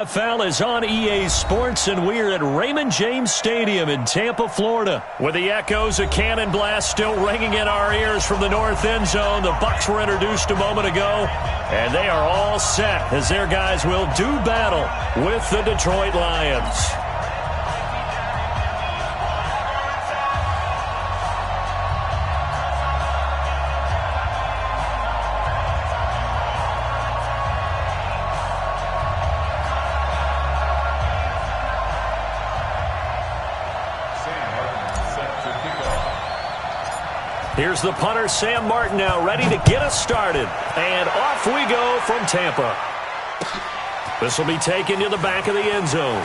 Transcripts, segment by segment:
NFL is on EA Sports, and we're at Raymond James Stadium in Tampa, Florida. With the echoes of cannon blast still ringing in our ears from the north end zone, the Bucs were introduced a moment ago, and they are all set as their guys will do battle with the Detroit Lions. Here's the punter, Sam Martin, now ready to get us started. And off we go from Tampa. This will be taken to the back of the end zone.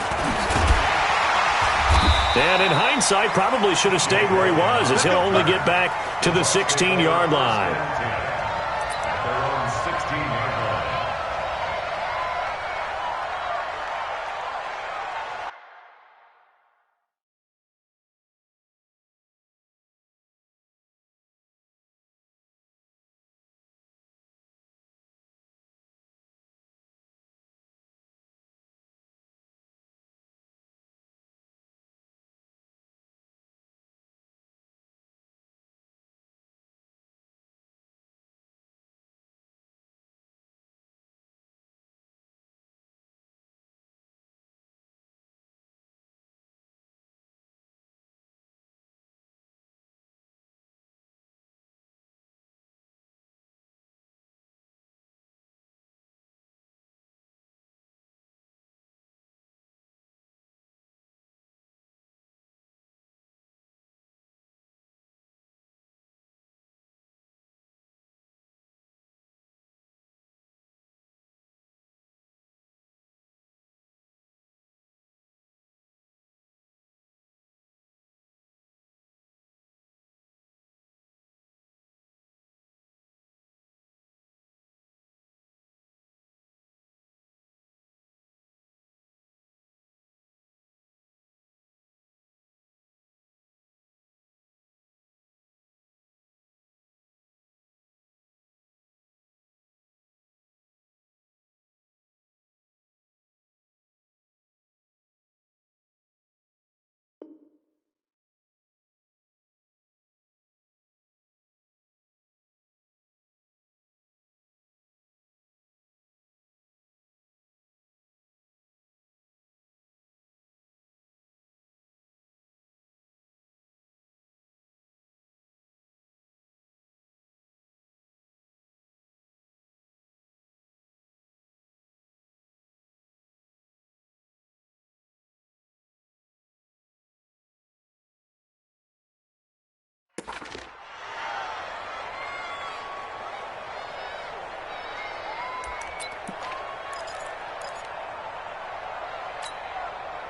And in hindsight, probably should have stayed where he was, as he'll only get back to the 16-yard line.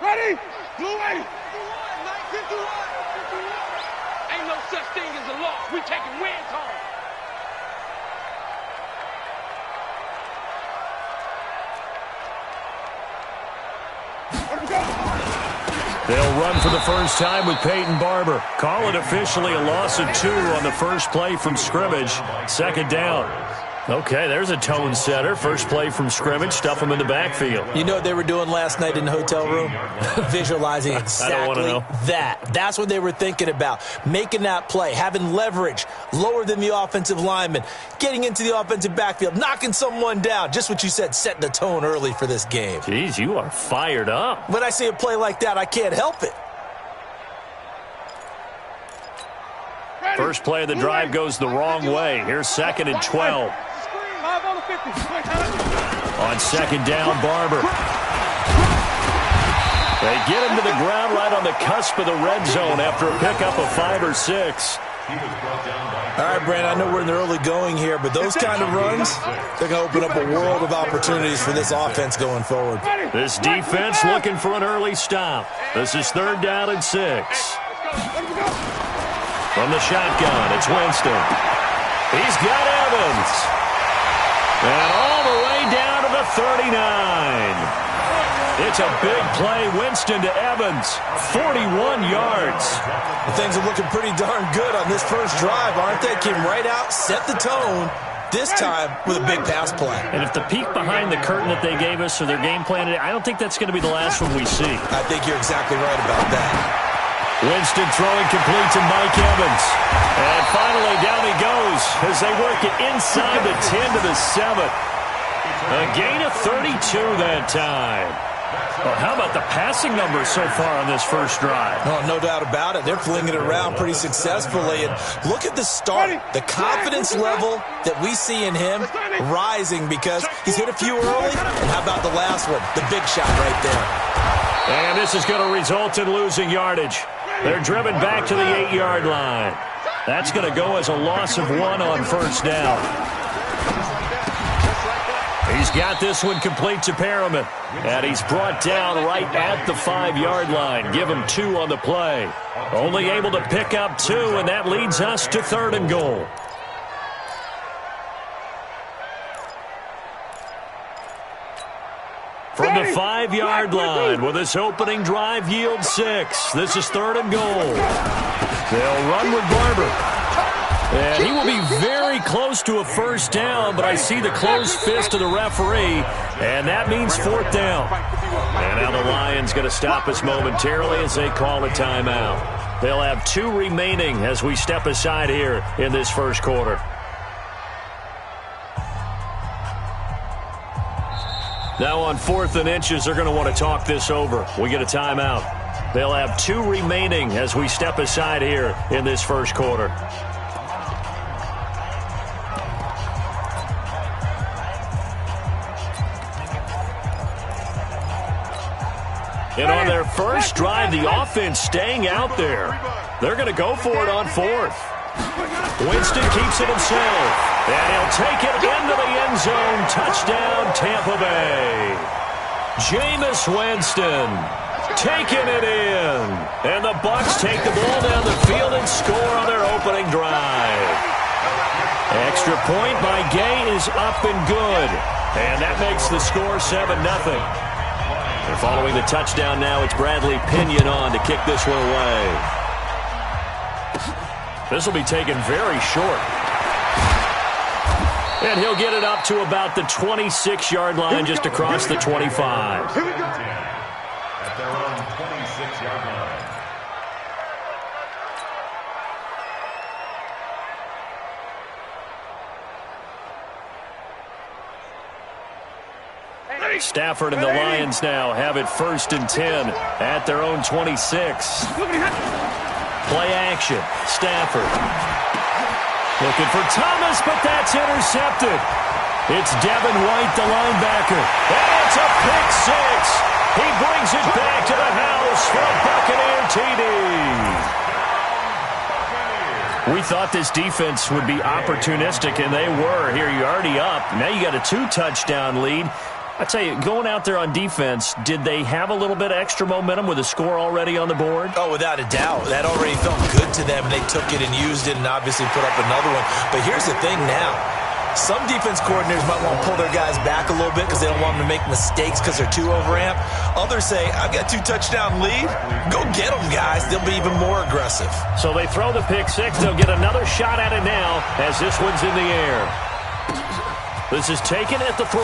Ready? Blue 8. Ain't no such thing as a loss. We taking wins home. They'll run for the first time with Peyton Barber. Call it officially a loss of 2 on the first play from scrimmage. Second down. Okay, there's a tone setter. First play from scrimmage, stuff them in the backfield. You know what they were doing last night in the hotel room? Visualizing exactly that. That's what they were thinking about. Making that play, having leverage, lower than the offensive lineman, getting into the offensive backfield, knocking someone down. Just what you said, setting the tone early for this game. Jeez, you are fired up. When I see a play like that, I can't help it. First play of the drive goes the wrong way. Here's 2nd and 12. On second down, Barber. They get him to the ground right on the cusp of the red zone after a pickup of 5 or 6. All right, Brandon, I know we're in the early going here, but those kind of runs, they're going to open up a world of opportunities for this offense going forward. This defense looking for an early stop. This is 3rd down and 6. From the shotgun, it's Winston. He's got Evans. And all the way down to the 39. It's a big play. Winston to Evans. 41 yards. Things are looking pretty darn good on this first drive, aren't they? Came right out, set the tone. this time with a big pass play. And if the peek behind the curtain that they gave us or their game plan, I don't think that's going to be the last one we see. I think you're exactly right about that. Winston throwing complete to Mike Evans. And finally, down he goes as they work it inside the 10 to the 7. A gain of 32 that time. Well, how about the passing numbers so far on this first drive? Oh, no doubt about it. They're flinging it around pretty successfully. And look at the start. The confidence level that we see in him rising because he's hit a few early. And how about the last one? The big shot right there. And this is going to result in losing yardage. They're driven back to the 8-yard line. That's going to go as a loss of 1 on first down. He's got this one complete to Perriman. And he's brought down right at the 5-yard line. Give him 2 on the play. Only able to pick up 2, and that leads us to 3rd and goal. From the 5-yard line, will this opening drive yield 6? This is 3rd and goal. They'll run with Barber. And he will be very close to a first down, but I see the closed fist of the referee, and that means 4th down. And now the Lions going to stop us momentarily as they call a timeout. They'll have 2 remaining as we step aside here in this first quarter. Now on 4th and inches, they're going to want to talk this over. We get a timeout. They'll have 2 remaining as we step aside here in this first quarter. And on their first drive, the offense staying out there. They're going to go for it on 4th. Winston keeps it himself. And he'll take it into the end zone. Touchdown, Tampa Bay. Jameis Winston taking it in. And the Bucs take the ball down the field and score on their opening drive. Extra point by Gay is up and good. And that makes the score 7-0. And following the touchdown now, it's Bradley Pinion on to kick this one away. This will be taken very short. And he'll get it up to about the 26-yard line, just across the 25. Here we go. At their own 26-yard line. Stafford and the Lions now have it 1st and 10 at their own 26. Play action. Stafford looking for Thomas, but that's intercepted. It's Devin White, the linebacker. And it's a pick 6. He brings it back to the house for a Buccaneer TD. We thought this defense would be opportunistic, and they were. Here, you're already up. Now you got a 2-touchdown lead. I tell you, going out there on defense, did they have a little bit of extra momentum with a score already on the board? Oh, without a doubt. That already felt good to them, and they took it and used it and obviously put up another one. But here's the thing now. Some defense coordinators might want to pull their guys back a little bit because they don't want them to make mistakes because they're too overamped. Others say, I've got 2-touchdown lead. Go get them, guys. They'll be even more aggressive. So they throw the pick 6. They'll get another shot at it now as this one's in the air. This is taken at the 3.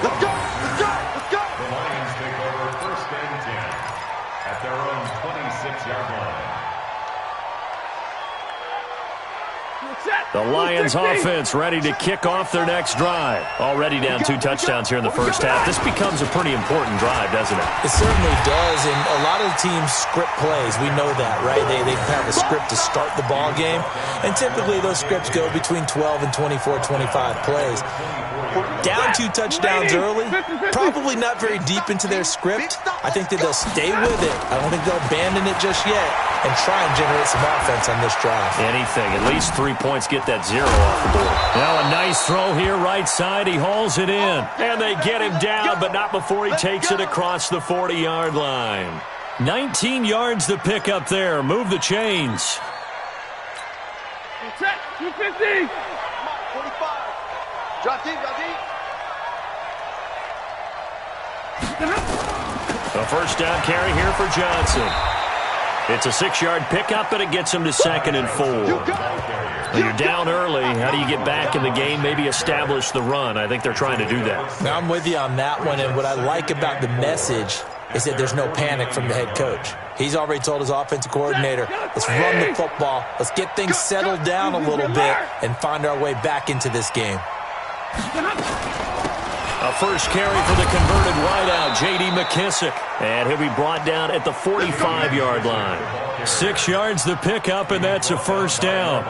Let's go! Let's go! Let's go! The Lions take over 1st and 10 at their own 26-yard line. The Lions offense ready to kick off their next drive. Already down 2 touchdowns here in the first half. This becomes a pretty important drive, doesn't it? It certainly does, and a lot of the teams script plays. We know that, right? They have a script to start the ball game, and typically those scripts go between 12 and 24, 25 plays. Down 2 touchdowns early, probably not very deep into their script. I think that they'll stay with it. I don't think they'll abandon it just yet and try and generate some offense on this drive. Anything, at least 3 points, get that 0 off the board. Now a nice throw here, right side. He hauls it in, and they get him down, but not before he takes it across the 40-yard line. 19 yards to pick up there. Move the chains. 250. 45. Drop deep, drop deep. A first down carry here for Johnson. It's a 6-yard pickup, and it gets him to 2nd and 4. When you're down early, how do you get back in the game, maybe establish the run? I think they're trying to do that. Now, I'm with you on that one, and what I like about the message is that there's no panic from the head coach. He's already told his offensive coordinator, let's run the football, let's get things settled down a little bit and find our way back into this game. A first carry for the converted wideout, J.D. McKissick. And he'll be brought down at the 45-yard line. 6 yards the pickup, and that's a first down.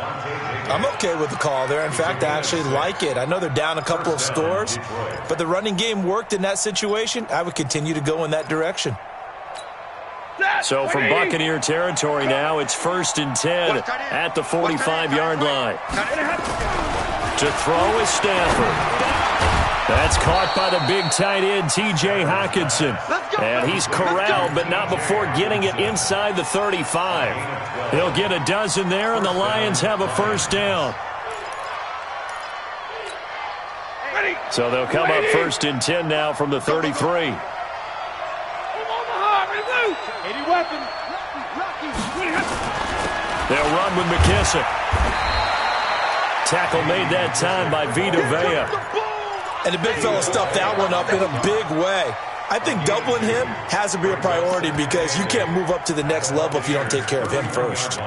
I'm okay with the call there. In fact, I actually like it. I know they're down a couple of scores, but the running game worked in that situation. I would continue to go in that direction. So from Buccaneer territory now, it's 1st and 10 at the 45-yard line. To throw is Stafford. That's caught by the big tight end, T.J. Hockenson. And he's corralled, but not before getting it inside the 35. He'll get a dozen there, and the Lions have a first down. So they'll come up 1st and 10 now from the 33. They'll run with McKissick. Tackle made that time by Vita Vea. And the big fella stuffed that one up in a big way. I think doubling him has to be a priority because you can't move up to the next level if you don't take care of him first.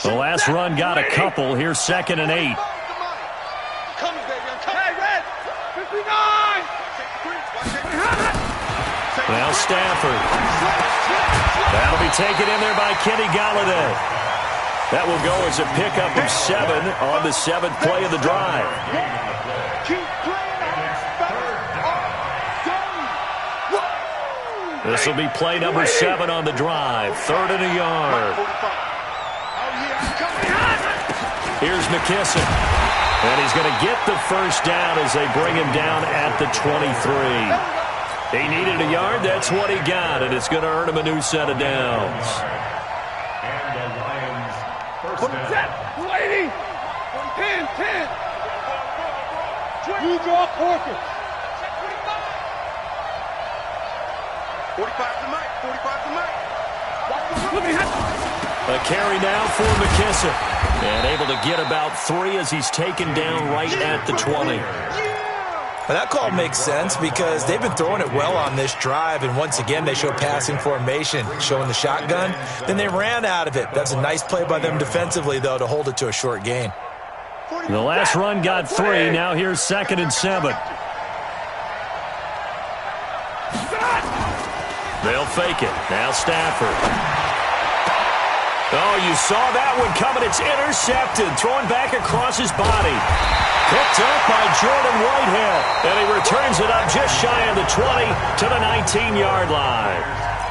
The last run got a couple. Here's 2nd and 8. Now Stafford. That'll be taken in there by Kenny Golladay. That will go as a pickup of 7 on the 7th play of the drive. This will be play number 7 on the drive. 3rd and a yard. Here's McKissick. And he's going to get the first down as they bring him down at the 23. He needed a yard. That's what he got, and it's going to earn him a new set of downs. And the Lions first down. 280. 10, 10. You draw Corkins. 45 to Mike. 45 to Mike. A carry now for McKissick. And able to get about 3 as he's taken down right at the 20. Well, that call makes sense because they've been throwing it well on this drive, and once again they show passing formation, showing the shotgun. Then they ran out of it. That's a nice play by them defensively, though, to hold it to a short gain. The last run got 3. Now here's 2nd and 7. They'll fake it. Now Stafford. Oh, you saw that one coming. It's intercepted. Thrown back across his body. Picked up by Jordan Whitehead. And he returns it up just shy of the 20 to the 19-yard line.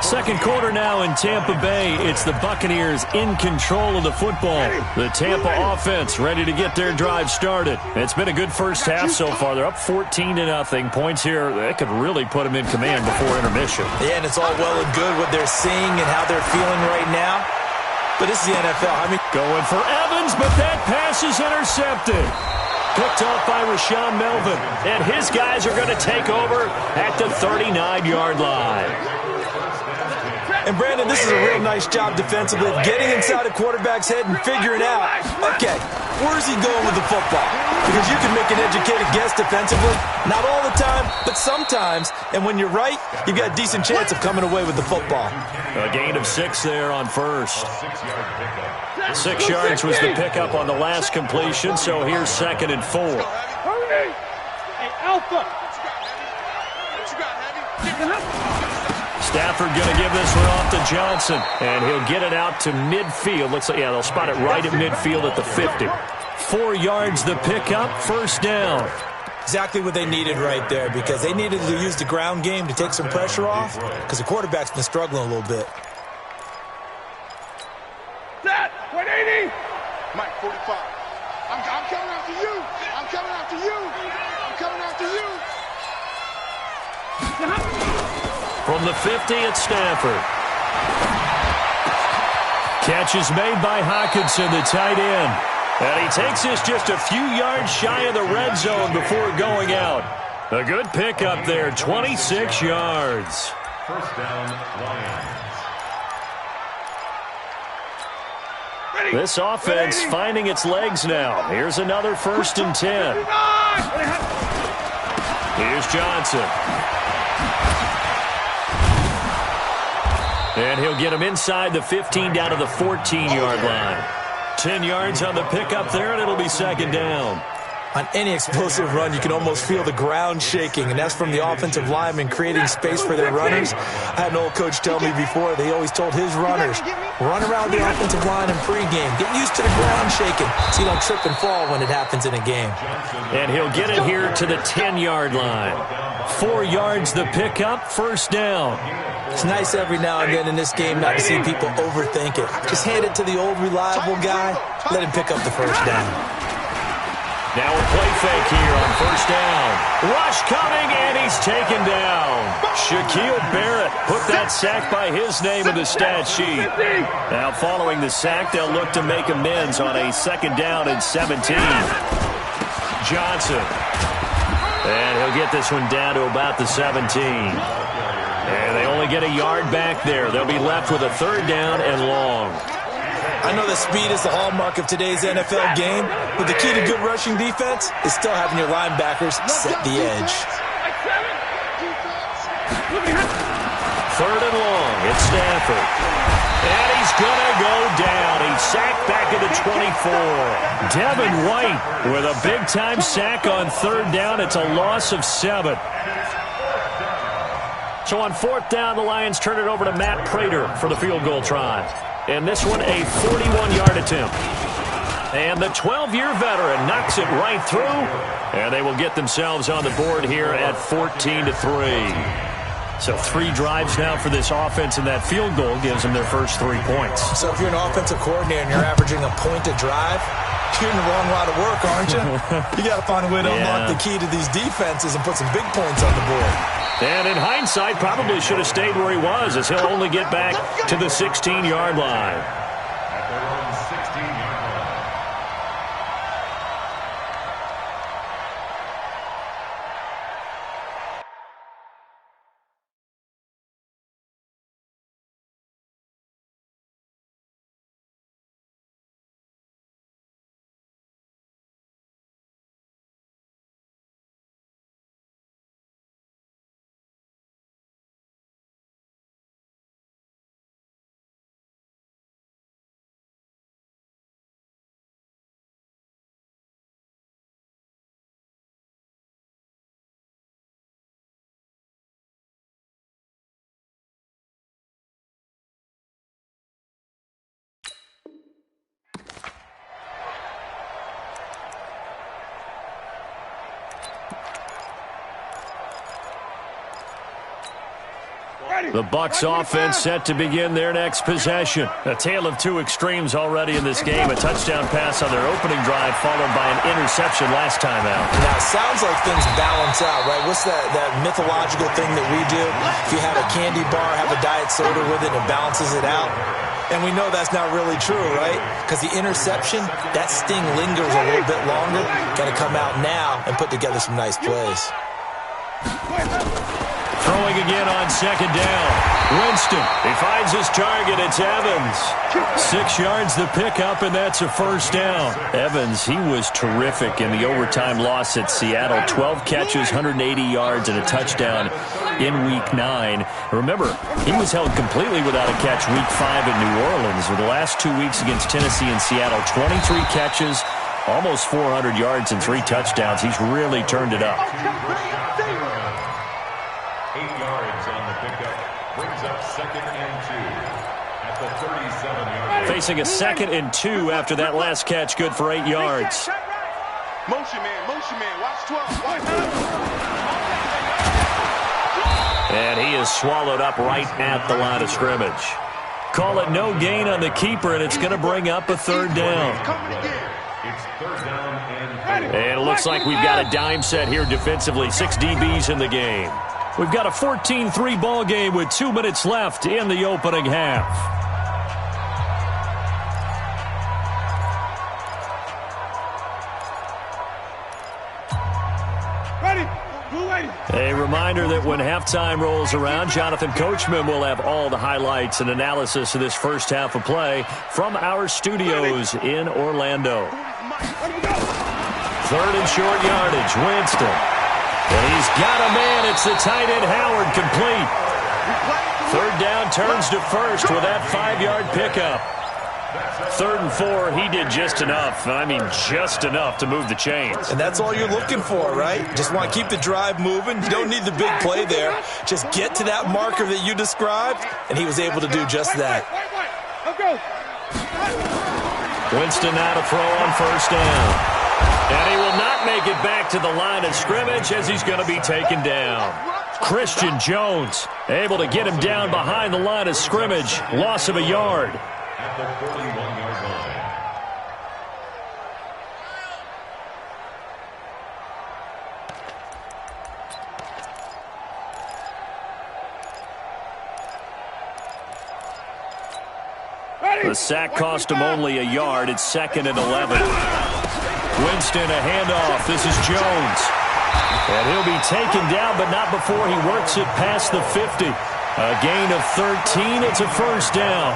Second quarter now in Tampa Bay. It's the Buccaneers in control of the football. The Tampa offense ready to get their drive started. It's been a good first half so far. They're up 14-0. Points here that could really put them in command before intermission. Yeah, and it's all well and good what they're seeing and how they're feeling right now. But this is the NFL. I mean, going for Evans, but that pass is intercepted. Picked off by Rashawn Melvin. And his guys are going to take over at the 39-yard line. And, Brandon, this is a real nice job defensively of getting inside a quarterback's head and figuring out, okay, where's he going with the football? Because you can make an educated guess defensively. Not all the time, but sometimes. And when you're right, you've got a decent chance of coming away with the football. A gain of 6 there on first. 6 yards was the pickup on the last completion, so here's 2nd and 4. Hey, Alpha. Stafford going to give this one off to Johnson, and he'll get it out to midfield. Looks like, yeah, they'll spot it right at midfield at the 50. 4 yards the pickup, first down. Exactly what they needed right there because they needed to use the ground game to take some pressure off because the quarterback's been struggling a little bit. Set, 180. Mike, 45. I'm coming after you. I'm coming after you. I'm coming after you. From the 50, it's Stafford. Catch is made by Hockenson, the tight end. And he takes this just a few yards shy of the red zone before going out. A good pickup there, 26 yards. First down, Lions. This offense finding its legs now. Here's another 1st and 10. Here's Johnson. And he'll get him inside the 15 down to the 14-yard line. 10 yards on the pickup there, and it'll be 2nd down. On any explosive run, you can almost feel the ground shaking, and that's from the offensive linemen creating space for their runners. I had an old coach tell me before, they always told his runners, run around the offensive line in pregame. Get used to the ground shaking so you don't trip and fall when it happens in a game. And he'll get it here to the 10-yard line. 4 yards the pickup, 1st down. It's nice every now and then in this game not to see people overthink it. Just hand it to the old reliable guy, let him pick up the 1st down. Now a play fake here on 1st down. Rush coming, and he's taken down. Shaquille Barrett put that sack by his name in the stat sheet. Now following the sack, they'll look to make amends on a 2nd down and 17. Johnson. And he'll get this one down to about the 17. And they only get a yard back there. They'll be left with a 3rd down and long. I know that speed is the hallmark of today's NFL game, but the key to good rushing defense is still having your linebackers set the edge. 3rd and long. It's Stafford. And he's going to go down. He's sacked back at the 24. Devin White with a big-time sack on 3rd down. It's a loss of 7. So on 4th down, the Lions turn it over to Matt Prater for the field goal try. And this one, a 41-yard attempt. And the 12-year veteran knocks it right through. And they will get themselves on the board here at 14-3. So 3 drives now for this offense, and that field goal gives them their first 3 points. So if you're an offensive coordinator and you're averaging a point a drive, you're in the wrong line of work, aren't you? You got to find a way to unlock the key to these defenses and put some big points on the board. And in hindsight, probably should have stayed where he was, as he'll only get back to the 16-yard line. At their own 16-yard line. The Bucs offense set to begin their next possession. A tale of 2 extremes already in this game. A touchdown pass on their opening drive, followed by an interception last time out. Now, it sounds like things balance out, right? What's that mythological thing that we do? If you have a candy bar, have a diet soda with it, and it balances it out. And we know that's not really true, right? Because the interception, that sting lingers a little bit longer. Got to come out now and put together some nice plays. Throwing again on 2nd down. Winston, he finds his target. It's Evans. 6 yards the pickup, and that's a 1st down. Evans, he was terrific in the overtime loss at Seattle. 12 catches, 180 yards, and a touchdown in Week 9. Remember, he was held completely without a catch Week 5 in New Orleans. With the last 2 weeks against Tennessee and Seattle, 23 catches, almost 400 yards, and 3 touchdowns. He's really turned it up. 8 yards on the pickup. Brings up 2nd and 2 at the 37-yard line. Facing a 2nd and 2 after that last catch, good for 8 yards. Motion man, watch 12, watch 12. And he is swallowed up right at the line of scrimmage. Call it no gain on the keeper, and it's going to bring up a 3rd down. It's 3rd down and 4. And it looks like we've got a dime set here defensively. 6 DBs in the game. We've got a 14-3 ball game with 2 minutes left in the opening half. Ready, move A reminder that when halftime rolls around, Jonathan Coachman will have all the highlights and analysis of this first half of play from our studios in Orlando. 3rd and short yardage, Winston. And he's got a man. It's the tight end, Howard, complete. 3rd down, turns to first with that 5-yard pickup. 3rd and 4, he did just enough. I mean, just enough to move the chains. And that's all you're looking for, right? Just want to keep the drive moving. You don't need the big play there. Just get to that marker that you described, and he was able to do just that. Winston now to throw on 1st down. And he will not make it back to the line of scrimmage as he's going to be taken down. Christian Jones able to get him down behind the line of scrimmage. Loss of a yard. At the 41-yard line. The sack cost him only a yard. It's 2nd and 11. Winston, a handoff. This is Jones. And he'll be taken down, but not before he works it past the 50. A gain of 13. It's a 1st down.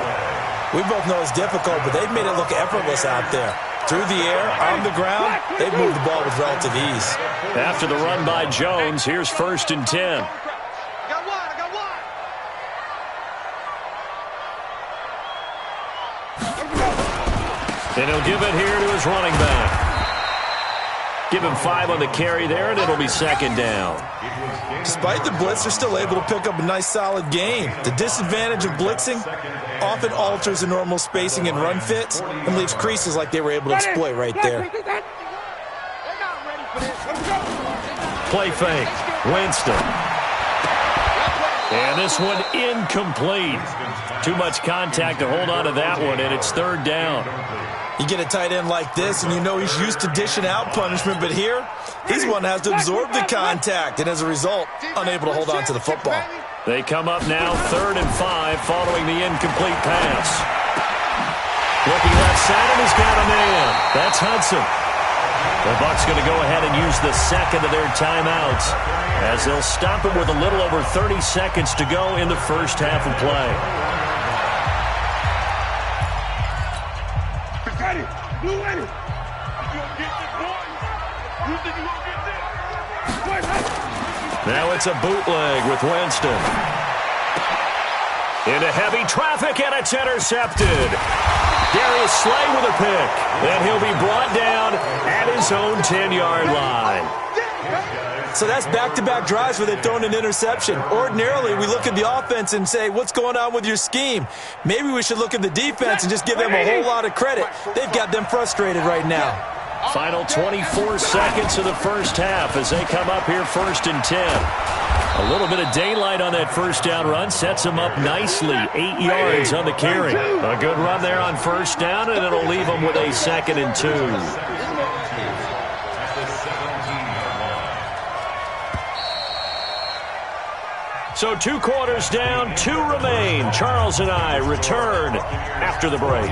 We both know it's difficult, but they've made it look effortless out there. Through the air, on the ground, they've moved the ball with relative ease. After the run by Jones, here's 1st and 10. And he'll give it here to his running back. Give him 5 on the carry there, and it'll be 2nd down. Despite the blitz, they're still able to pick up a nice, solid gain. The disadvantage of blitzing often alters the normal spacing and run fits and leaves creases like they were able to exploit right there. Play fake. Winston. And this one incomplete. Too much contact to hold on to that one, and it's 3rd down. You get a tight end like this, and you know he's used to dishing out punishment, but here, he's one that has to absorb the contact, and as a result, unable to hold on to the football. They come up now 3rd and 5 following the incomplete pass. Looking left side, and he's got a man. That's Hudson. The Bucs going to go ahead and use the 2nd of their timeouts as they'll stop it with a little over 30 seconds to go in the first half of play. Now it's a bootleg with Winston. Into heavy traffic, and it's intercepted. Darius Slay with a pick. And he'll be brought down at his own 10-yard line. So that's back-to-back drives where they've thrown an interception. Ordinarily, we look at the offense and say, what's going on with your scheme? Maybe we should look at the defense and just give them a whole lot of credit. They've got them frustrated right now. Final 24 seconds of the first half as they come up here 1st and 10. A little bit of daylight on that 1st down run sets them up nicely. 8 yards on the carry. A good run there on 1st down, and it'll leave them with a 2nd and 2. So 2 quarters down, 2 remain. Charles and I return after the break.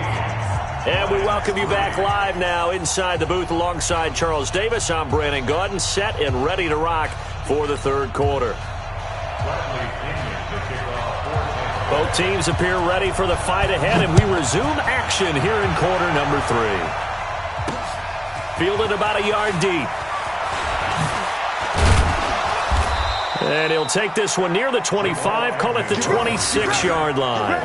And we welcome you back live now inside the booth alongside Charles Davis. I'm Brandon Gaudin, set and ready to rock for the 3rd quarter. Both teams appear ready for the fight ahead, and we resume action here in quarter number 3. Fielded about a yard deep. And he'll take this one near the 25, call it the 26-yard line.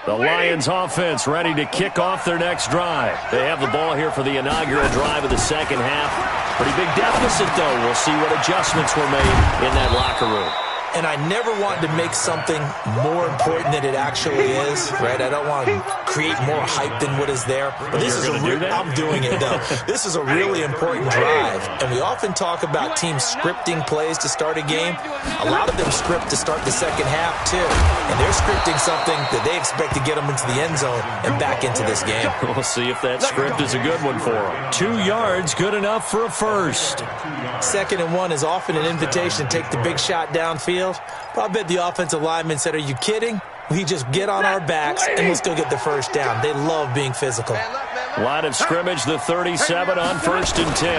The Lions offense ready to kick off their next drive. They have the ball here for the inaugural drive of the second half. Pretty big deficit, though. We'll see what adjustments were made in that locker room. And I never want to make something more important than it actually is, right? I don't want to create more hype than what is there. But this is I'm doing it, though. This is a really important drive. And we often talk about teams scripting plays to start a game. A lot of them script to start the second half, too. And they're scripting something that they expect to get them into the end zone and back into this game. We'll see if that script is a good one for them. 2 yards, good enough for a first. 2nd and 1 is often an invitation to take the big shot downfield. But I bet the offensive lineman said, are you kidding? We just get on our backs and let's go get the first down. They love being physical. Line of scrimmage, the 37 on 1st and 10.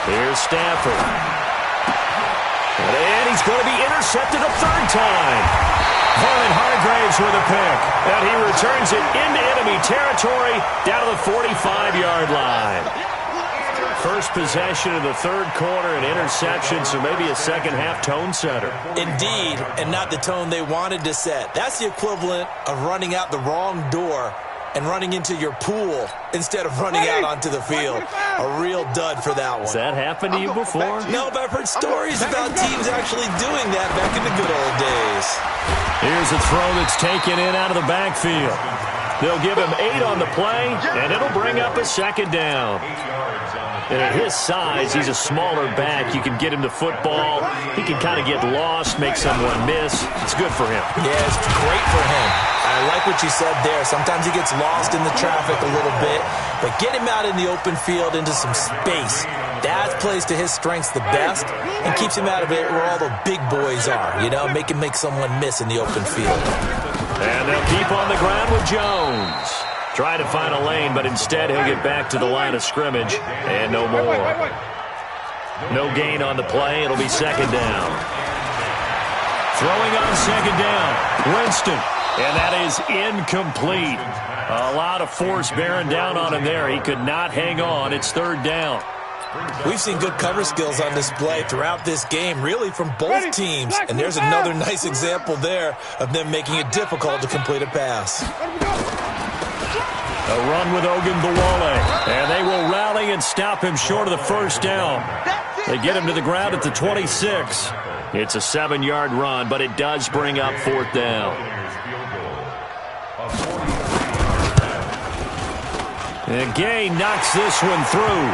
Here's Stafford. And he's going to be intercepted a third time. Vernon Hargreaves with a pick. And he returns it into enemy territory down to the 45-yard line. First possession of the third quarter, an interception, so maybe a second-half tone setter. Indeed, and not the tone they wanted to set. That's the equivalent of running out the wrong door and running into your pool instead of running out onto the field. A real dud for that one. Has that happened to you before? No, but I've heard stories about teams actually doing that back in the good old days. Here's a throw that's taken in out of the backfield. They'll give him 8 on the play, and it'll bring up a second down. And at his size, he's a smaller back. You can get him the football. He can kind of get lost, make someone miss. It's good for him. Yeah, it's great for him. I like what you said there. Sometimes he gets lost in the traffic a little bit, but get him out in the open field into some space. That plays to his strengths the best and keeps him out of it where all the big boys are, you know, make him make someone miss in the open field. And they'll keep on the ground with Jones. Try to find a lane, but instead he'll get back to the line of scrimmage, and no more. No gain on the play. It'll be second down. Throwing on second down, Winston. And that is incomplete. A lot of force bearing down on him there. He could not hang on. It's third down. We've seen good cover skills on display throughout this game, really from both teams. And there's another nice example there of them making it difficult to complete a pass. A run with Ogunbowale. And they will rally and stop him short of the first down. They get him to the ground at the 26. It's a 7-yard run, but it does bring up fourth down. And Gay knocks this one through.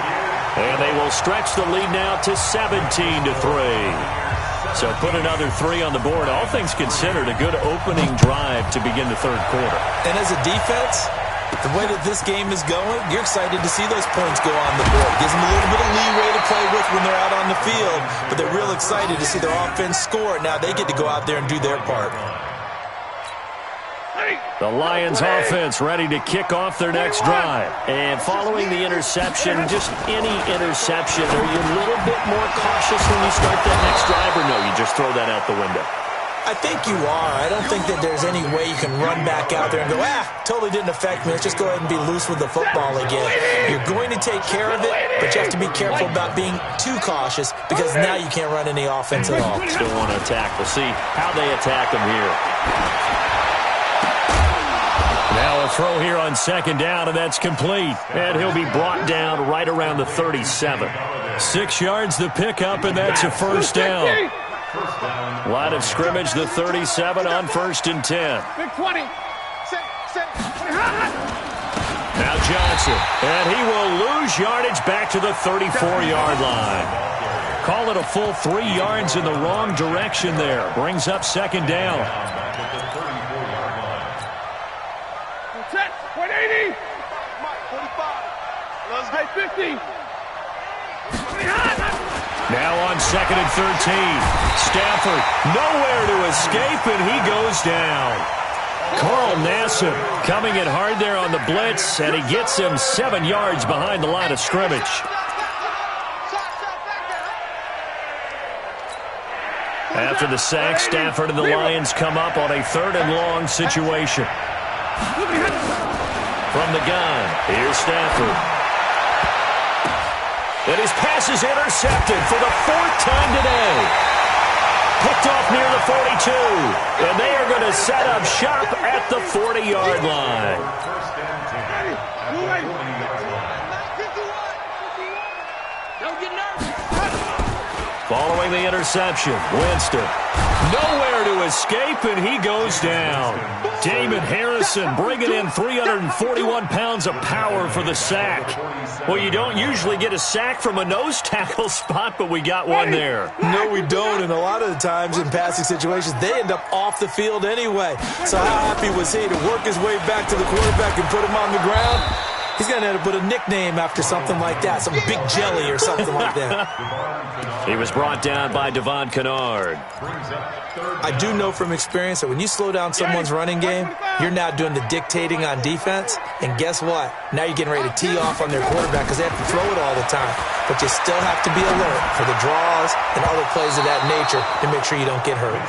And they will stretch the lead now to 17-3. So put another 3 on the board. All things considered, a good opening drive to begin the third quarter. And as a defense, the way that this game is going, you're excited to see those points go on the board. Gives them a little bit of leeway to play with when they're out on the field, but they're real excited to see their offense score. Now they get to go out there and do their part. The Lions offense ready to kick off their next drive. And following the interception, just any interception, are you a little bit more cautious when you start that next drive, or no, you just throw that out the window? I think you are. I don't think that there's any way you can run back out there and go, totally didn't affect me. Let's just go ahead and be loose with the football again. You're going to take care of it, but you have to be careful about being too cautious because now you can't run any offense at all. Still want to attack. We'll see how they attack them here. Now a throw here on second down, and that's complete. And he'll be brought down right around the 37. 6 yards the pickup, and that's a first down. Line of scrimmage, the 37 on 1st and 10. Big 20. Now Johnson, and he will lose yardage back to the 34-yard line. Call it a full 3 yards in the wrong direction there. Brings up second down. 180. 50. Now on 2nd and 13. Stafford nowhere to escape, and he goes down. Carl Nassib coming in hard there on the blitz, and he gets him 7 yards behind the line of scrimmage. After the sack, Stafford and the Lions come up on a 3rd and long situation. From the gun, here's Stafford. And his pass is intercepted for the 4th time today. Picked off near the 42. And they are going to set up shop at the 40-yard line. Following the interception, Winston nowhere to escape, and he goes down. Damon Harrison bringing in 341 pounds of power for the sack. Well, you don't usually get a sack from a nose tackle spot, but we got one there. No, we don't, and a lot of the times in passing situations, they end up off the field anyway. So how happy was he to work his way back to the quarterback and put him on the ground? He's going to end up with a nickname after something like that, some big jelly or something like that. He was brought down by Devon Kennard. I do know from experience that when you slow down someone's running game, you're now doing the dictating on defense. And guess what? Now you're getting ready to tee off on their quarterback because they have to throw it all the time. But you still have to be alert for the draws and other plays of that nature to make sure you don't get hurt.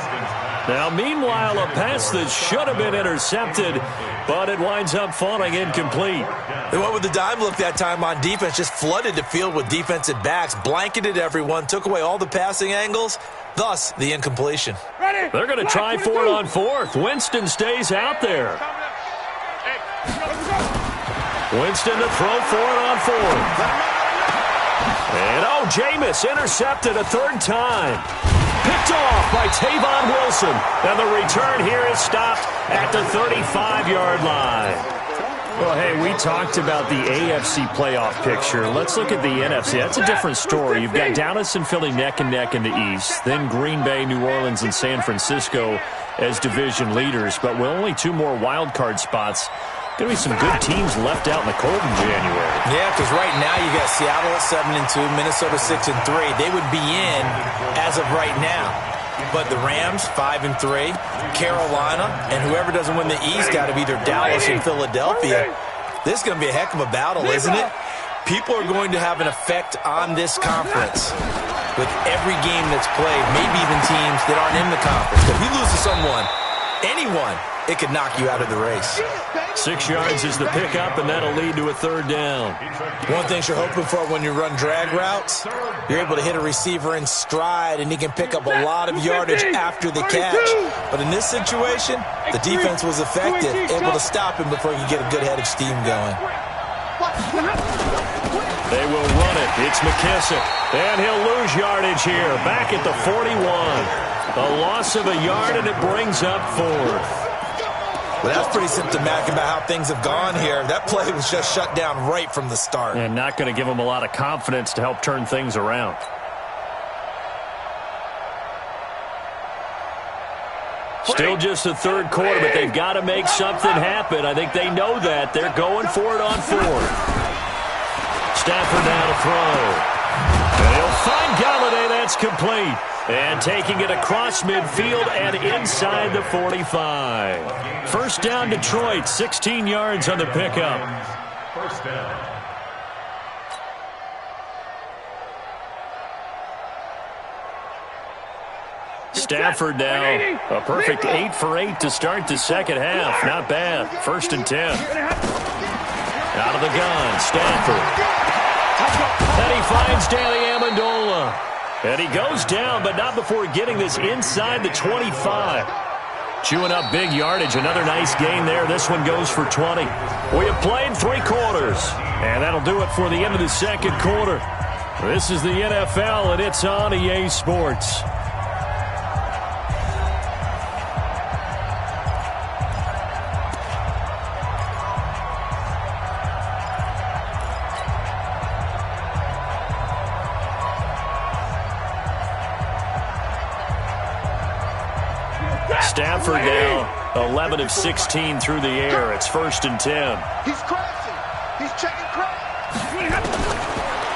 Now, meanwhile, a pass that should have been intercepted, but it winds up falling incomplete. They went with the dime look that time on defense, just flooded the field with defensive backs, blanketed everyone, took away all the passing angles, thus the incompletion. They're going to try for it on fourth. Winston stays out there. Winston to throw for it on fourth. And, Jameis intercepted a third time. Picked off by Tavon Wilson. And the return here is stopped at the 35-yard line. Well, hey, we talked about the AFC playoff picture. Let's look at the NFC. That's a different story. You've got Dallas and Philly neck and neck in the East. Then Green Bay, New Orleans, and San Francisco as division leaders. But with only 2 more wild card spots, going to be some good teams left out in the cold in January. Yeah, because right now you got Seattle at 7-2, Minnesota 6-3. They would be in as of right now. But the Rams 5-3, Carolina, and whoever doesn't win the East out of either Dallas or Philadelphia. This is going to be a heck of a battle, isn't it? People are going to have an effect on this conference with every game that's played, maybe even teams that aren't in the conference. If you lose to someone, anyone, it could knock you out of the race. 6 yards is the pickup, and that'll lead to a third down. One thing you're hoping for when you run drag routes, you're able to hit a receiver in stride, and he can pick up a lot of yardage after the catch. But in this situation, the defense was effective, able to stop him before he could get a good head of steam going. They will run it. It's McKissick, and he'll lose yardage here. Back at the 41. A loss of a yard, and it brings up fourth. Well, that's pretty symptomatic about how things have gone here. That play was just shut down right from the start. And not going to give them a lot of confidence to help turn things around. Still just the third quarter, but they've got to make something happen. I think they know that. They're going for it on fourth. Stafford now to throw. And he'll find Galladay. That's complete. And taking it across midfield and inside the 45. First down, Detroit. 16 yards on the pickup. First down. Stafford now. A perfect 8 for 8 to start the second half. Not bad. 1st and 10. Out of the gun, Stafford. And he finds Danny Amendola. And he goes down, but not before getting this inside the 25. Chewing up big yardage. Another nice gain there. This one goes for 20. We have played 3 quarters. And that'll do it for the end of the second quarter. This is the NFL, and it's on EA Sports. Stafford now 11 of 16 through the air. It's 1st and 10. He's crashing. He's checking crash.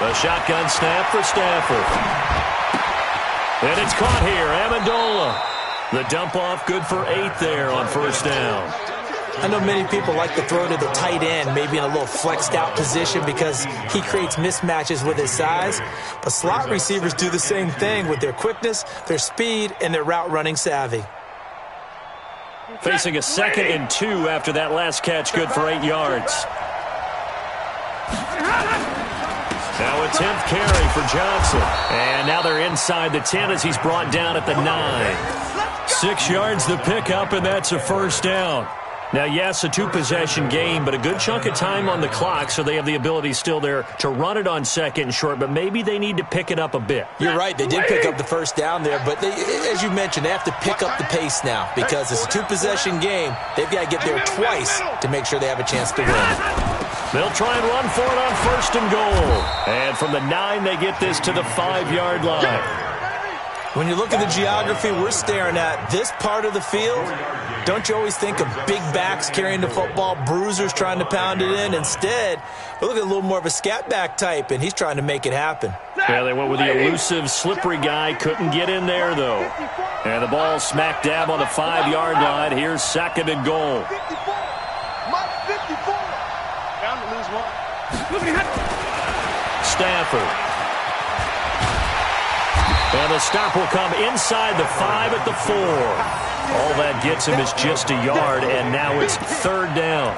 A shotgun snap for Stafford. And it's caught here. Amendola. The dump off good for 8 there on 1st down. I know many people like to throw to the tight end, maybe in a little flexed out position because he creates mismatches with his size. But slot receivers do the same thing with their quickness, their speed, and their route running savvy. Facing a 2nd and 2 after that last catch, good for 8 yards. Now a 10th carry for Johnson. And now they're inside the 10 as he's brought down at the 9. 6 yards the pickup, and that's a 1st down. Now, yes, a 2-possession game, but a good chunk of time on the clock, so they have the ability still there to run it on 2nd and short, but maybe they need to pick it up a bit. You're right. They did pick up the 1st down there, but they, as you mentioned, they have to pick up the pace now because it's a 2-possession game. They've got to get there twice to make sure they have a chance to win. They'll try and run for it on 1st and goal. And from the 9, they get this to the 5-yard line. When you look at the geography we're staring at, this part of the field, don't you always think of big backs carrying the football, bruisers trying to pound it in? Instead, we look at a little more of a scat back type, and he's trying to make it happen. Yeah, they went with the elusive, slippery guy. Couldn't get in there, though. And the ball smack dab on the 5-yard line. Here's 2nd and goal. 54. Mike 54. Down to lose one. Stafford. And the stop will come inside the 5 at the 4. All that gets him is just a yard, and now it's 3rd down.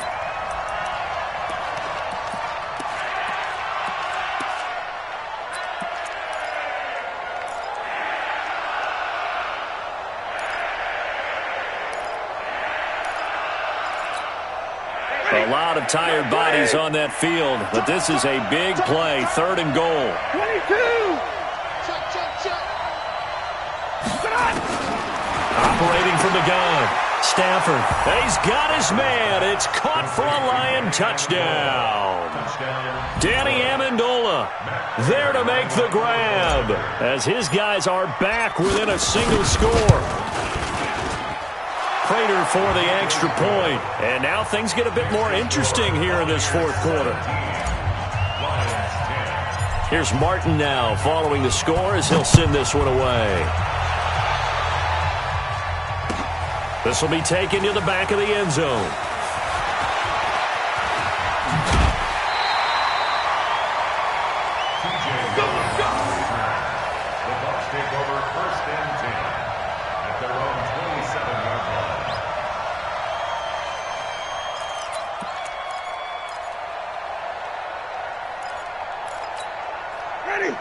A lot of tired bodies on that field, but this is a big play. 3rd and goal. 22. Check. Operating from the gun. Stafford. He's got his man. It's caught for a Lion touchdown. Danny Amendola there to make the grab as his guys are back within a single score. Prater for the extra point. And now things get a bit more interesting here in this 4th quarter. Here's Martin now following the score as he'll send this one away. This will be taken to the back of the end zone. The Bucs take over 1st and 10 at their own 27-yard line.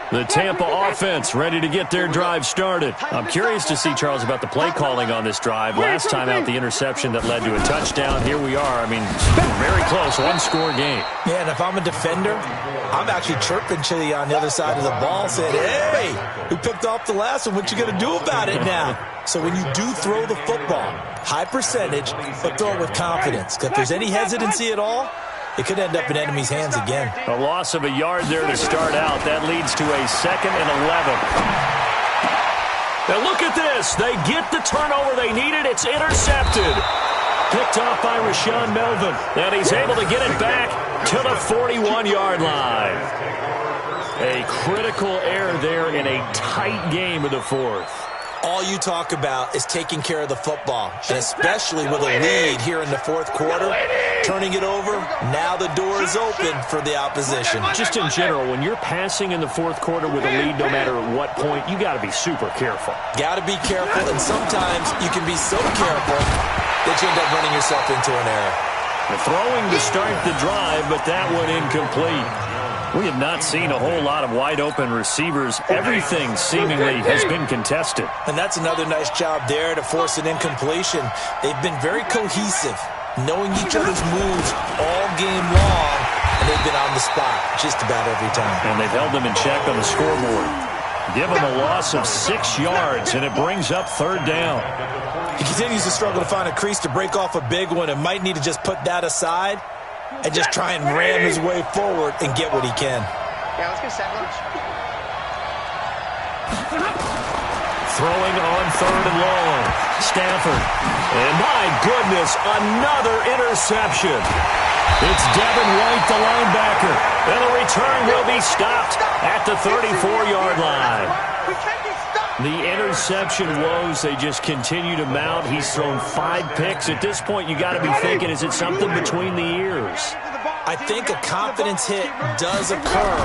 The Tampa offense ready to get their drive started. I'm curious to see, Charles, about the play calling on this drive. Last time out, the interception that led to a touchdown. Here we are. I mean, it's been very close, 1-score game. Yeah, and if I'm a defender, I'm actually chirping Chili on the other side of the ball, saying, hey, who picked off the last one? What you going to do about it now? So when you do throw the football, high percentage, but throw it with confidence. If there's any hesitancy at all, it could end up in enemy's hands again. A loss of a yard there to start out. That leads to a 2nd and 11. Now look at this. They get the turnover they needed. It's intercepted. Picked off by Rashawn Melvin. And he's able to get it back to the 41-yard line. A critical error there in a tight game of the 4th. All you talk about is taking care of the football, and especially with a lead here in the 4th quarter, turning it over, now the door is open for the opposition. Just in general, when you're passing in the 4th quarter with a lead, no matter what point, you got to be super careful. Got to be careful, and sometimes you can be so careful that you end up running yourself into an error. The throwing to start the drive, but that one incomplete. We have not seen a whole lot of wide-open receivers. Everything seemingly has been contested. And that's another nice job there to force an incompletion. They've been very cohesive, knowing each other's moves all game long, and they've been on the spot just about every time. And they've held them in check on the scoreboard. Give them a loss of 6 yards, and it brings up 3rd down. He continues to struggle to find a crease to break off a big one and might need to just put that aside and just try and ram his way forward and get what he can. Yeah, let's get set lunch. Throwing on 3rd and long. Stafford. And my goodness, another interception. It's Devin White, the linebacker. And the return will be stopped at the 34-yard line. We can't be stopped. The interception woes, they just continue to mount. He's thrown 5 picks. At this point, you got to be thinking, is it something between the ears? I think a confidence hit does occur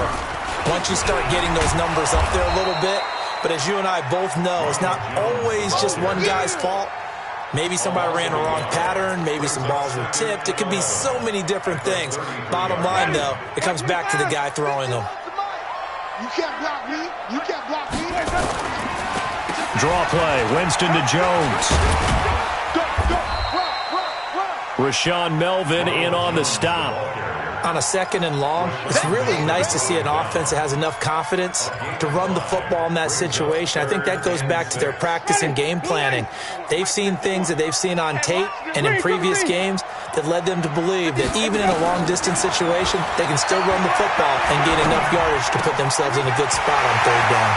once you start getting those numbers up there a little bit. But as you and I both know, it's not always just one guy's fault. Maybe somebody ran a wrong pattern. Maybe some balls were tipped. It could be so many different things. Bottom line, though, it comes back to the guy throwing them. You can't block me. You can't block me. Draw play. Winston to Jones. Rashawn Melvin in on the stop. On a 2nd and long, it's really nice to see an offense that has enough confidence to run the football in that situation. I think that goes back to their practice and game planning. They've seen things that they've seen on tape and in previous games that led them to believe that even in a long-distance situation, they can still run the football and gain enough yardage to put themselves in a good spot on third down.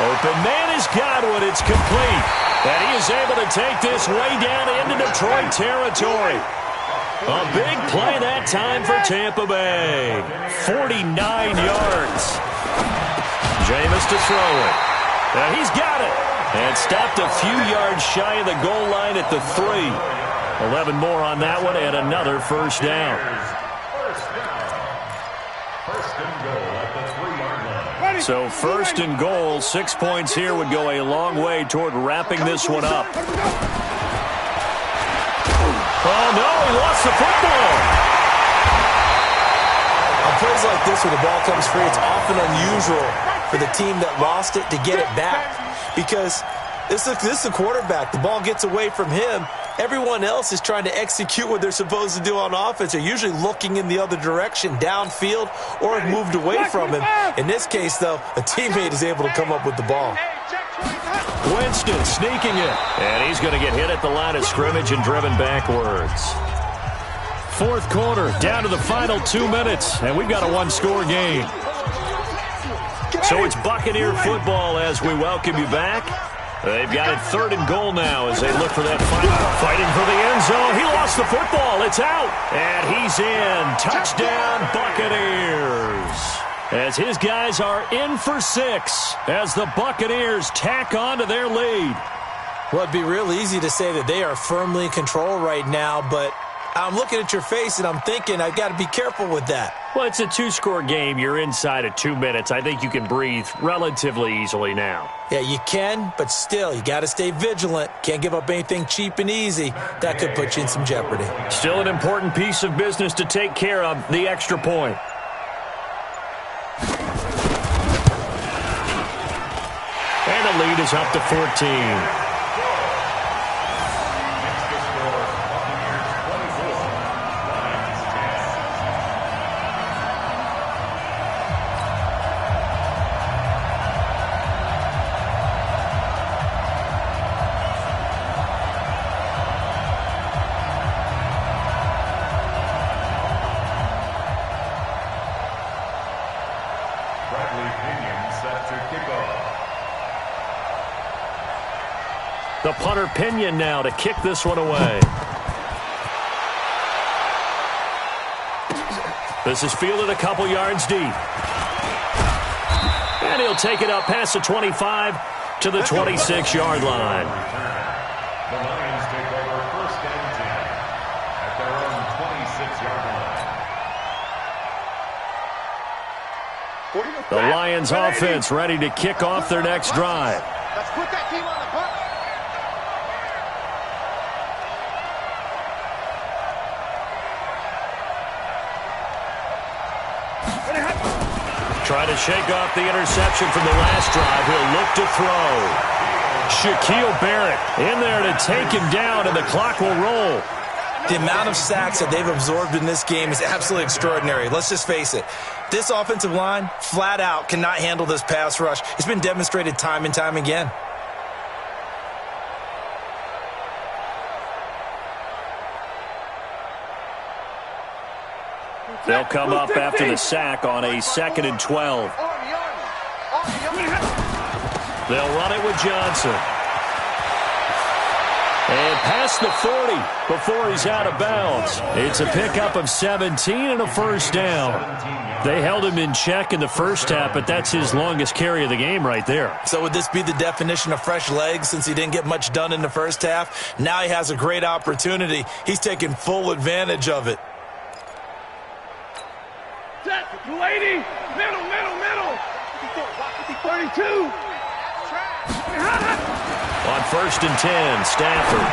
Open man is Godwin. It's complete. And he is able to take this way down into Detroit territory. A big play that time for Tampa Bay. 49 yards. Jameis to throw it. And he's got it. And stopped a few yards shy of the goal line at the 3. 11 more on that one and another first down. First and goal at the 3-yard line. So first and goal, 6 points here would go a long way toward wrapping this one up. Oh, no, he lost the football. On plays like this where the ball comes free, it's often unusual for the team that lost it to get it back because this is the quarterback. The ball gets away from him. Everyone else is trying to execute what they're supposed to do on offense. They're usually looking in the other direction, downfield, or have moved away from him. In this case, though, a teammate is able to come up with the ball. Winston sneaking it. And he's going to get hit at the line of scrimmage and driven backwards. Fourth quarter, down to the final 2 minutes, and we've got a one-score game. So it's Buccaneer football as we welcome you back. They've got it third and goal now as they look for that fighting for the end zone. He lost the football. It's out. And he's in. Touchdown, Buccaneers. As his guys are in for 6 as the Buccaneers tack on to their lead. Well, it'd be real easy to say that they are firmly in control right now, but I'm looking at your face and I'm thinking I've got to be careful with that. Well, it's a 2-score game. You're inside of 2 minutes. I think you can breathe relatively easily now. Yeah, you can, but still, you got to stay vigilant. Can't give up anything cheap and easy. That could put you in some jeopardy. Still an important piece of business to take care of, the extra point. And the lead is up to 14. The punter Pinion now to kick this one away. This is fielded a couple yards deep. And he'll take it up past the 25 to the 26-yard line. The Lions take over first and 10 at their own 26-yard line. The Lions offense ready to kick off their next drive. Let's put that team on the punt. Trying to shake off the interception from the last drive. He'll look to throw. Shaquille Barrett in there to take him down, and the clock will roll. The amount of sacks that they've absorbed in this game is absolutely extraordinary. Let's just face it. This offensive line, flat out, cannot handle this pass rush. It's been demonstrated time and time again. They'll come up after the sack on a 2nd and 12. They'll run it with Johnson. And past the 40 before he's out of bounds. It's a pickup of 17 and a first down. They held him in check in the first half, but that's his longest carry of the game right there. So would this be the definition of fresh legs since he didn't get much done in the first half? Now he has a great opportunity. He's taking full advantage of it. 280, middle. 32. On 1st and 10, Stafford.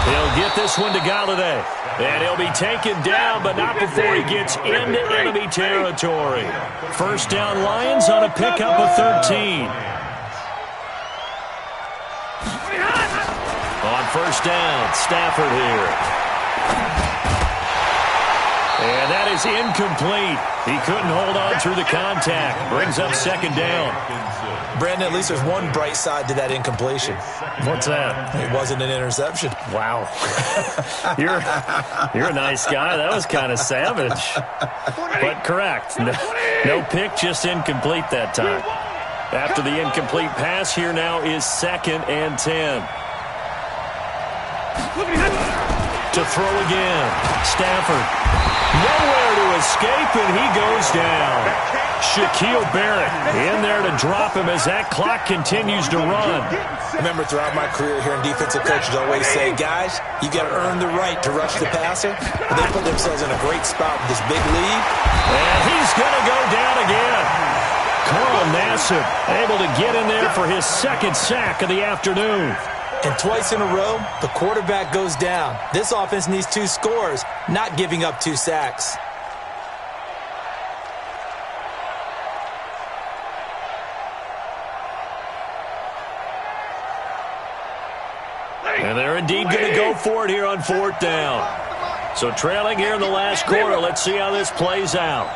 He'll get this one to Galladay. And he'll be taken down, but not before he gets into enemy territory. First down Lions on a pickup of 13. On 1st down, Stafford here. And that is incomplete. He couldn't hold on through the contact. Brings up second down. Brandon, at least there's one bright side to that incompletion. What's that? It wasn't an interception. Wow. You're a nice guy. That was kind of savage. But correct. No pick, just incomplete that time. After the incomplete pass, here now is 2nd and 10. To throw again. Stafford. Nowhere to escape, and he goes down. Shaquille Barrett in there to drop him as that clock continues to run. Remember, throughout my career here in defensive coaches always say, guys, you got to earn the right to rush the passer. But they put themselves in a great spot with this big lead. And he's going to go down again. Carl Nassib able to get in there for his 2nd sack of the afternoon. And twice in a row, the quarterback goes down. This offense needs 2 scores, not giving up 2 sacks. And they're indeed going to go for it here on 4th down. So trailing here in the last quarter. Let's see how this plays out.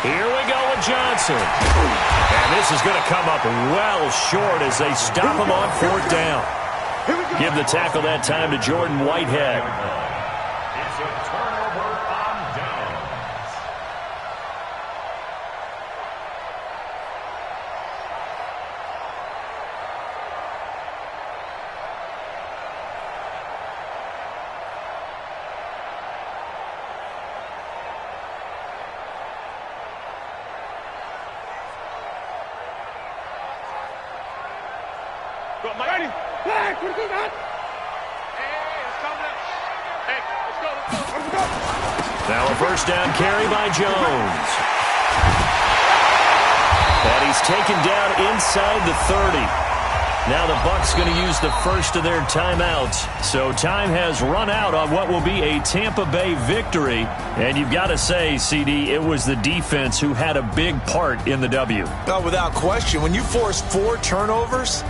Here we go with Johnson. And this is going to come up well short as they stop him on 4th down. Give the tackle that time to Jordan Whitehead. It's a turnover on downs. Ready? Hey, what is that? Hey, it's coming up. Hey, let's go. Now a 1st down carry by Jones. And he's taken down inside the 30. Now the Bucs going to use the first of their timeouts. So time has run out on what will be a Tampa Bay victory. And you've got to say, CD, it was the defense who had a big part in the W. Oh, without question. When you force 4 turnovers,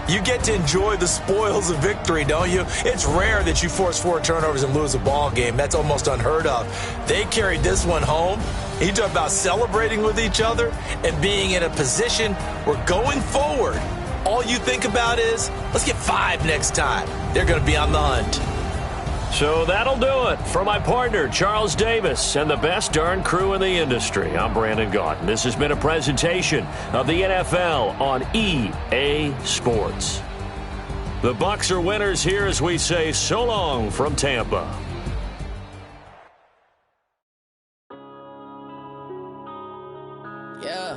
you get to enjoy the spoils of victory, don't you? It's rare that you force 4 turnovers and lose a ball game. That's almost unheard of. They carried this one home. You talk about celebrating with each other and being in a position where going forward, all you think about is, let's get 5 next time. They're going to be on the hunt. So that'll do it for my partner, Charles Davis, and the best darn crew in the industry. I'm Brandon Gaudin. This has been a presentation of the NFL on EA Sports. The Bucs are winners here as we say so long from Tampa. Yeah.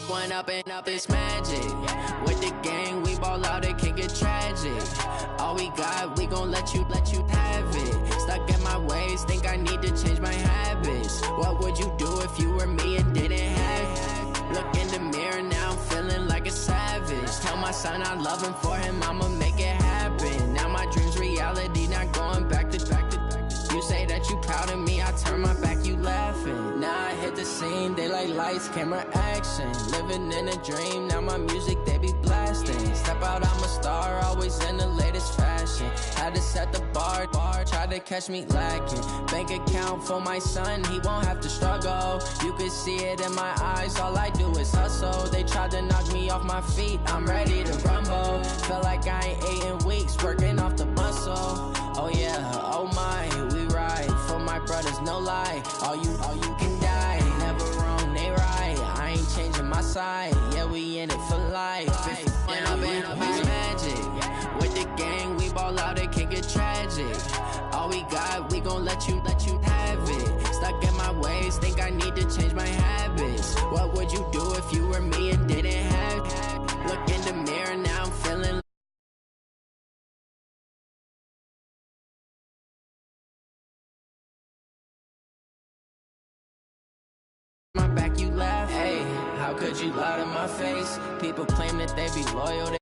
One up and up is magic. With the gang, we ball out, it can get tragic. All we got, we gon' let you have it. Stuck in my ways, think I need to change my habits. What would you do if you were me and didn't have it? Look in the mirror, now I'm feeling like a savage. Tell my son I love him, for him I'ma make it happen. Now my dream's reality, not going back to. You say that you proud of me, I turn my back, you laughing. Now I hit the scene, they like lights, camera, action. Living in a dream, now my music, they be blasting. Step out, I'm a star, always in the latest fashion. Had to set the bar, try to catch me lacking. Bank account for my son, he won't have to struggle. You can see it in my eyes, all I do is hustle. They tried to knock me off my feet, I'm ready to rumble. Feel like I ain't ate in weeks, working off the muscle. Oh yeah, oh my, we ride for my brothers, no lie. All you can die, never wrong, they right. I ain't changing my side, yeah, we in it for life. When I've been up, it's magic. With the gang, we ball out, it can get tragic. All we got, we gon' let you have it. Stuck in my ways, think I need to change my habits. What would you do if you were me and didn't have it? Look in the mirror, now I'm feeling my back, you laugh. Hey, how could you lie to my face? People claim that they be loyal, they